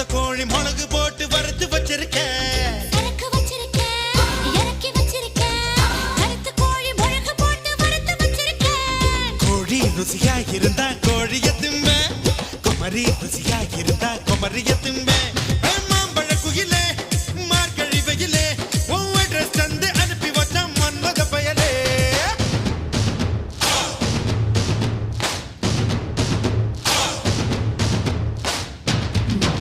வறுத்த கோழி மிளகு போட்டு வறுத்து வச்சிருக்கேன். கோழி ருசியா இருந்தா கோழிய திம்பேன், குமரி ருசியா இருந்தா குமரிய திம்பேன்.